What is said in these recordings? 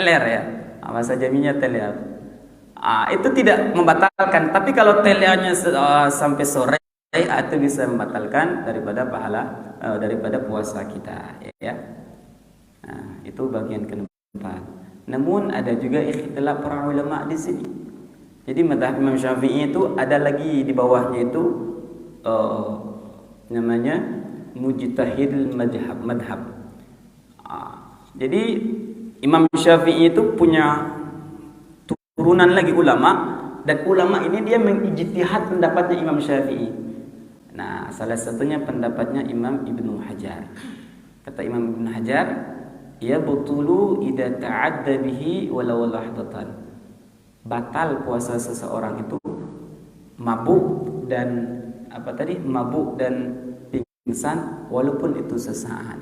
teler ya. Bahasa Jaminya teler. Itu tidak membatalkan, tapi kalau telernya sampai sore itu bisa membatalkan daripada pahala daripada puasa kita ya. Nah, itu bagian keempat. Namun ada juga ikhtilaf para ulama di sini. Jadi mazhab Imam Syafi'i itu ada lagi di bawahnya itu namanya mujtahid madhab. Jadi Imam Syafi'i itu punya turunan lagi ulama, dan ulama ini dia mengijtihad pendapatnya Imam Syafi'i. Nah, salah satunya pendapatnya Imam Ibnu Hajar. Kata Imam Ibnu Hajar, ya butulu idza ta'adda bihi walau lahdatan. Batal puasa seseorang itu mabuk dan mabuk dan pingsan walaupun itu sesaat.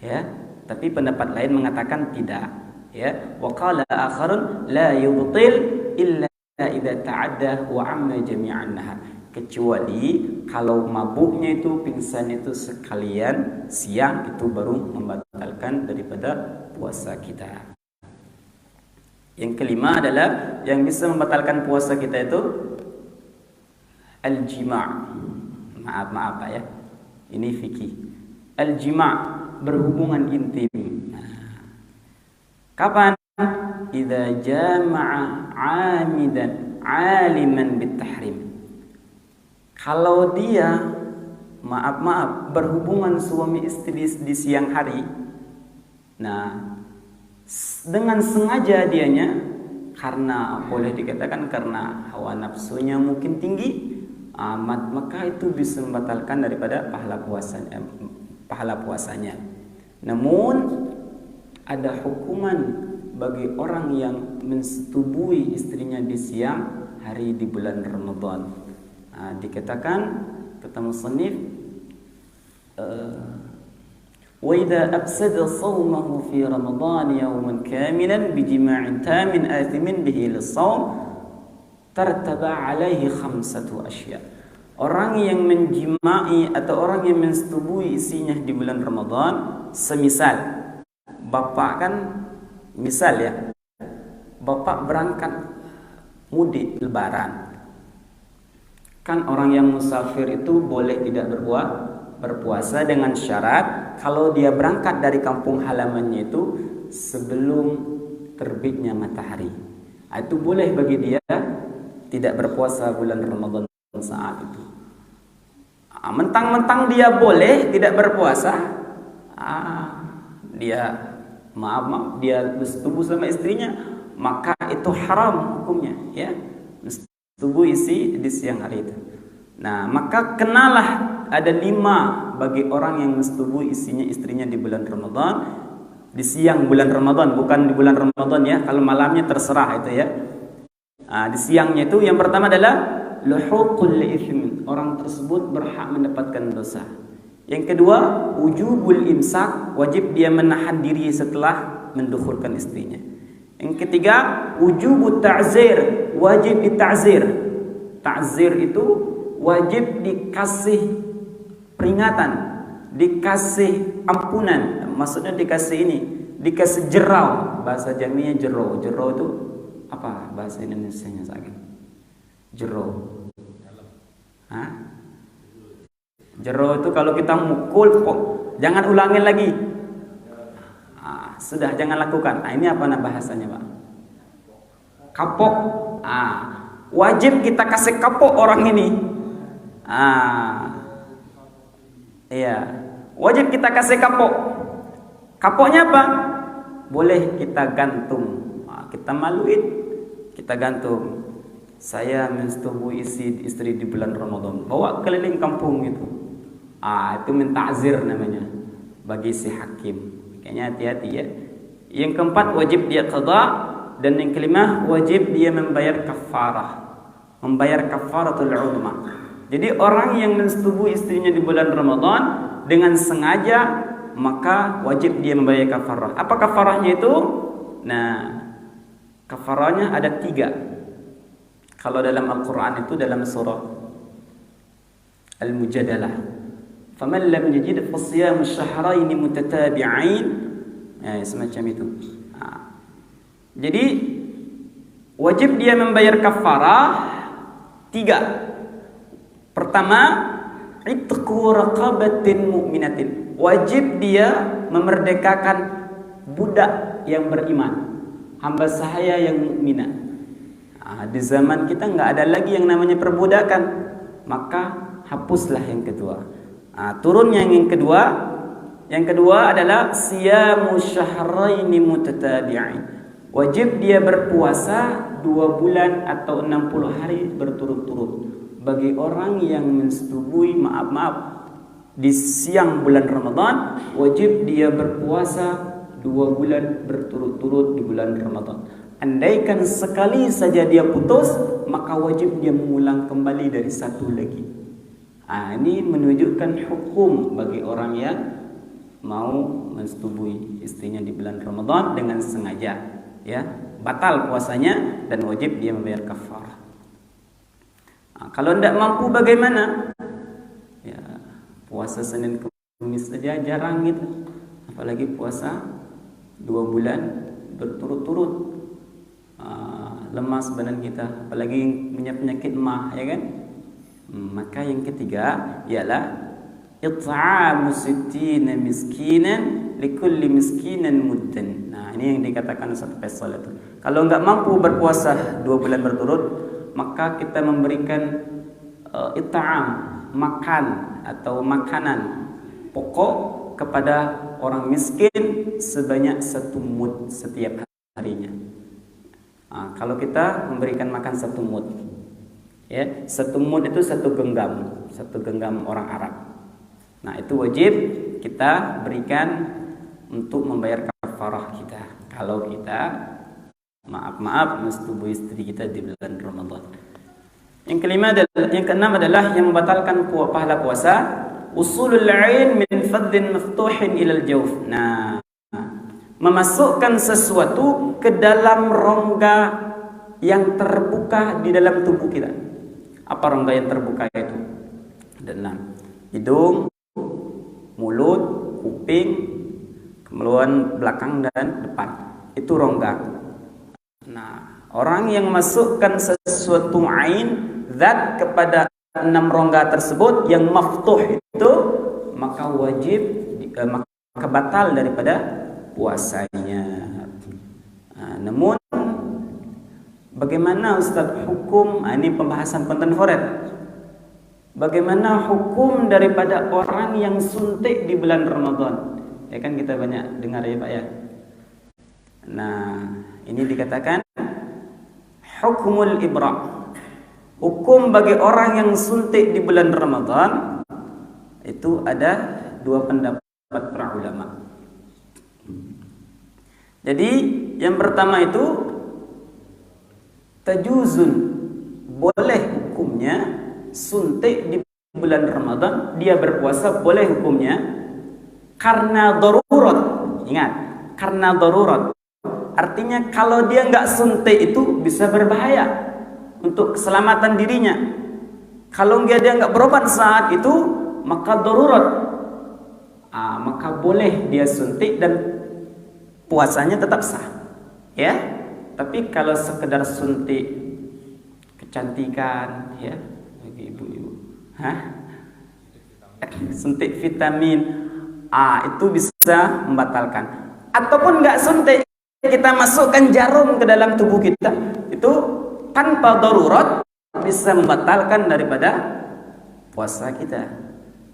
Ya, tapi pendapat lain mengatakan tidak. Ya, wa qala akharun la yubtil illa idza ta'adda wa amma jami'an nahar. Kecuali kalau mabuknya itu pingsan itu sekalian siang, itu baru membatalkan daripada puasa kita. Yang kelima adalah yang bisa membatalkan puasa kita itu al-jima'. Maaf ya. Ini fikih. Al-jima' berhubungan intim. Kapan? Idza jama'a 'amidan 'aliman bitahrim. Kalau dia berhubungan suami istri di siang hari. Nah, dengan sengaja dianya, karena boleh dikatakan karena hawa nafsunya mungkin tinggi, maka itu bisa membatalkan daripada pahala puasanya. Namun ada hukuman bagi orang yang mensetubuhi istrinya di siang hari di bulan Ramadan. Dikatakan kata musannif, wa idza afsada shawmahu fi Ramadan yawman kamilan bi jima'in tamin athimin bihi lis-shawm tartaba alaihi khamsatu asya. Orang yang menjimai atau orang yang mensetubuhi istrinya di bulan Ramadan, semisal bapak kan, misal ya, bapak berangkat mudik lebaran. Kan orang yang musafir itu boleh tidak berpuasa dengan syarat kalau dia berangkat dari kampung halamannya itu sebelum terbitnya matahari. Itu boleh bagi dia tidak berpuasa bulan Ramadan saat itu. Mentang-mentang dia boleh tidak berpuasa, dia dia bersetubuh sama istrinya, maka itu haram hukumnya ya, bersetubuh isi di siang hari itu. Nah, maka kenalah ada 5 bagi orang yang bersetubuh istrinya di bulan Ramadan, di siang bulan Ramadan, bukan di bulan Ramadan ya, kalau malamnya terserah itu ya. Di siangnya itu yang pertama adalah luhuqul itsm, orang tersebut berhak mendapatkan dosa. Yang kedua, wujubul imsak, wajib dia menahan diri setelah mendukhulkan istrinya. Yang ketiga, wujubut ta'zir, wajib dita'zir. Ta'zir itu wajib dikasih peringatan, dikasih ampunan. Maksudnya dikasih jerau. Bahasa Jaminya jerau. Jerau itu apa bahasa Indonesianya sakit? Jerau. Jero itu kalau kita mukul, jangan ulangin lagi. Sudah, jangan lakukan. Ini apa bahasanya, Pak? Kapok. Wajib kita kasih kapok orang ini. Iya, wajib kita kasih kapok. Kapoknya apa? Boleh kita gantung. Kita maluin, kita gantung. Saya mensetubuhi istri di bulan Ramadan. Bawa keliling kampung itu. Itu menta'zir namanya bagi si hakim. Kayaknya hati-hati ya. Yang keempat, wajib dia qada, dan yang kelima wajib dia membayar kafarah. Membayar kafaratul uzma. Jadi orang yang mensetubuhi istrinya di bulan Ramadan dengan sengaja, maka wajib dia membayar kafarah. Apa kafarahnya itu? Nah, kafarahnya ada 3. Kalau dalam Al-Quran itu dalam surah Al-Mujadalah, faman lam yajid fasiyam syahrayn mutatabi'ain, semacam itu. Jadi wajib dia membayar kafarah 3. Pertama, itqu raqabatin mu'minatin. Wajib dia memerdekakan budak yang beriman, hamba sahaya yang mukminah. Di zaman kita nggak ada lagi yang namanya perbudakan, maka hapuslah yang kedua. Turunnya yang kedua. Yang kedua adalah siyamu syahraini mutatabi'ain. Wajib dia berpuasa 2 bulan atau 60 hari berturut-turut. Bagi orang yang mensetubui di siang bulan Ramadan, wajib dia berpuasa 2 bulan berturut-turut di bulan Ramadan. Andaikan sekali saja dia putus, maka wajib dia mengulang kembali dari 1 lagi. Ini menunjukkan hukum bagi orang yang mau mensetubui istrinya di bulan Ramadan dengan sengaja, ya, batal puasanya dan wajib dia membayar kafarah. Kalau tidak mampu bagaimana? Ya, puasa Senin Kamis saja jarang gitu, apalagi puasa 2 bulan berturut-turut. Lemas badan kita, apalagi punya penyakit mah, ya kan? Maka yang ketiga ialah it'amu sittina miskinan likulli miskinan muddan. Ini yang dikatakan Ustaz Faisal itu. Kalau enggak mampu berpuasa 2 bulan berturut, maka kita memberikan it'am, makan atau makanan pokok kepada orang miskin sebanyak 1 mud setiap harinya. Kalau kita memberikan makan 1 mud, ya, 1 mud itu 1 genggam orang Arab. Itu wajib kita berikan untuk membayar kafarah kita kalau kita mensetubui istri kita di bulan Ramadan. Yang keenam adalah yang membatalkan pahala puasa, usulul ain min faddin maftuhin ilal jawf. Memasukkan sesuatu ke dalam rongga yang terbuka di dalam tubuh kita. Apa rongga yang terbuka itu? Ada 6. Hidung, mulut, kuping, kemudian belakang dan depan. Itu rongga. Orang yang masukkan sesuatu ain, zat kepada 6 rongga tersebut yang maftuh itu, maka wajib, maka batal daripada puasanya. Namun bagaimana Ustaz hukum? Ini pembahasan konten foret. Bagaimana hukum daripada orang yang suntik di bulan Ramadan? Ya kan kita banyak dengar ya Pak ya. Ini dikatakan hukmul ibra. Hukum bagi orang yang suntik di bulan Ramadan itu ada 2 pendapat para ulama. Jadi yang pertama itu tajuzun, boleh hukumnya suntik di bulan Ramadan, dia berpuasa boleh hukumnya karena darurat. Ingat, karena darurat. Artinya kalau dia nggak suntik itu bisa berbahaya untuk keselamatan dirinya. Kalau dia nggak berobat saat itu, maka darurat. Maka boleh dia suntik dan puasanya tetap sah, ya. Tapi kalau sekedar suntik kecantikan, ya, bagi ibu-ibu, suntik vitamin, itu bisa membatalkan. Ataupun nggak suntik, kita masukkan jarum ke dalam tubuh kita, itu tanpa darurat bisa membatalkan daripada puasa kita.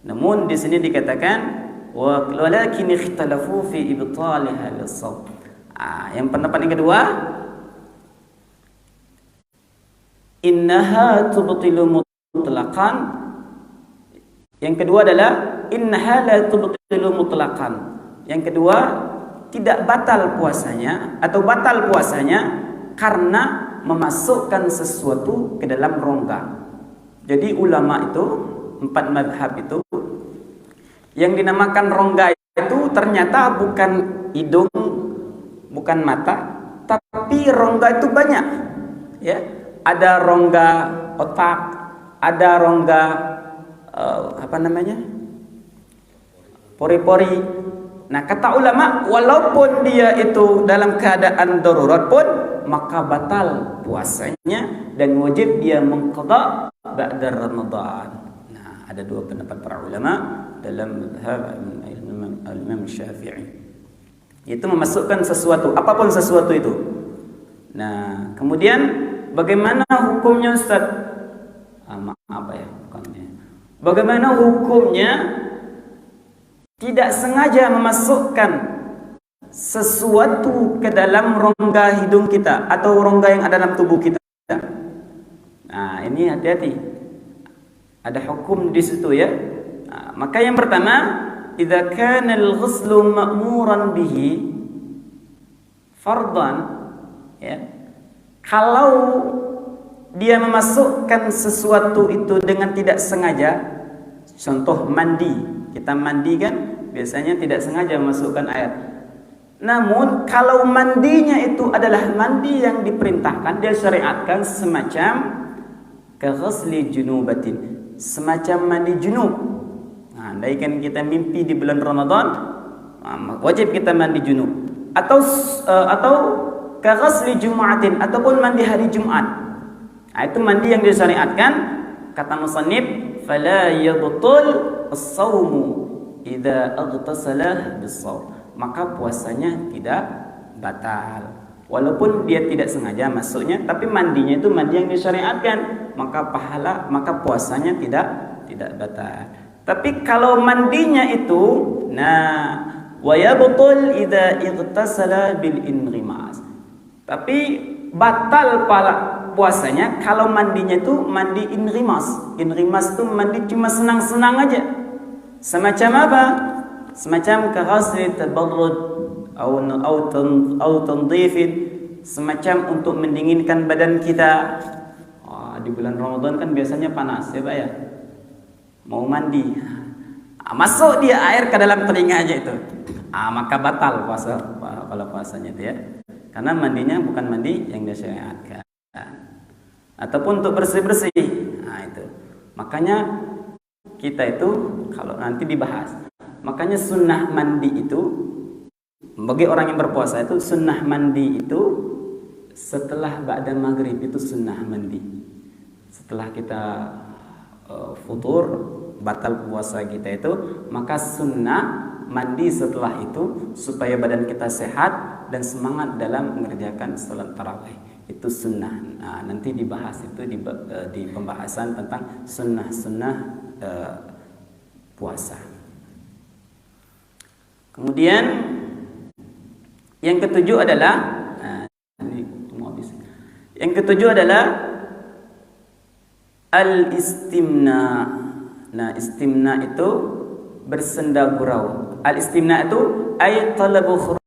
Namun di sini dikatakan walakin ikhtalafu fi ibtaliha lis-shaum. Yang pendapat yang kedua, innaha tubtilu mutlaqan. Yang kedua adalah innaha la tubtilu mutlaqan. Yang kedua, tidak batal puasanya atau batal puasanya karena memasukkan sesuatu ke dalam rongga. Jadi ulama itu 4 mazhab itu yang dinamakan rongga itu ternyata bukan hidung, bukan mata, tapi rongga itu banyak. Ya, ada rongga otak, ada rongga pori-pori. Kata ulama, walaupun dia itu dalam keadaan darurat pun maka batal puasanya dan wajib dia mengqada ba'da Ramadan. Nah, ada dua pendapat para ulama dalam mazhab Imam Syafi'i. Itu memasukkan sesuatu, apapun sesuatu itu. Nah, kemudian bagaimana hukumnya Ustaz? Apa ya hukumnya? Bagaimana hukumnya tidak sengaja memasukkan sesuatu ke dalam rongga hidung kita atau rongga yang ada dalam tubuh kita? Nah, ini hati-hati. Ada hukum di situ ya. Nah, maka yang pertama, idza kana al-ghuslu ma'muran bihi fardan, ya. Kalau dia memasukkan sesuatu itu dengan tidak sengaja, contoh mandi, kita mandi kan biasanya tidak sengaja memasukkan air. Namun kalau mandinya itu adalah mandi yang diperintahkan, dia syariatkan semacam kaghusli junubatin, semacam mandi junub. Nah, andai kan kita mimpi di bulan Ramadan, wajib kita mandi junub. Atau kaghusli jumu'atin, ataupun mandi hari Jumat. Nah, itu mandi yang disyariatkan. Kata musannif, fala yabtul as-sawmu idza aghtasala bis-shaum. Maka puasanya tidak batal. Walaupun dia tidak sengaja masuknya, tapi mandinya itu mandi yang disyariatkan, maka puasanya tidak batal. Tapi kalau mandinya itu, wa yabtul idza ightasala bil inrimas. Tapi batal puasanya kalau mandinya itu mandi inrimas. Inrimas itu mandi cuma senang-senang aja. Semacam apa? Semacam kaghasli tabarrud au tandhifin, semacam untuk mendinginkan badan kita. Di bulan Ramadan kan biasanya panas ya Pak ya. Mau mandi, masuk dia air ke dalam telinganya itu, maka batal puasanya itu ya. Karena mandinya bukan mandi yang disyariatkan. Ataupun untuk bersih-bersih. Nah, itu. Makanya kita itu kalau nanti dibahas, makanya sunnah mandi itu bagi orang yang berpuasa itu, sunnah mandi itu setelah ba'da maghrib itu sunnah mandi. Setelah kita futur, batal puasa kita itu, maka sunnah mandi setelah itu supaya badan kita sehat dan semangat dalam mengerjakan salat tarawih. Itu sunnah. Nah, nanti dibahas itu di pembahasan tentang sunnah-sunnah puasa. Kemudian yang ketujuh adalah yang ketujuh adalah al-istimna. Nah, istimna itu bersenda gurau. Al-istimna itu ay talabu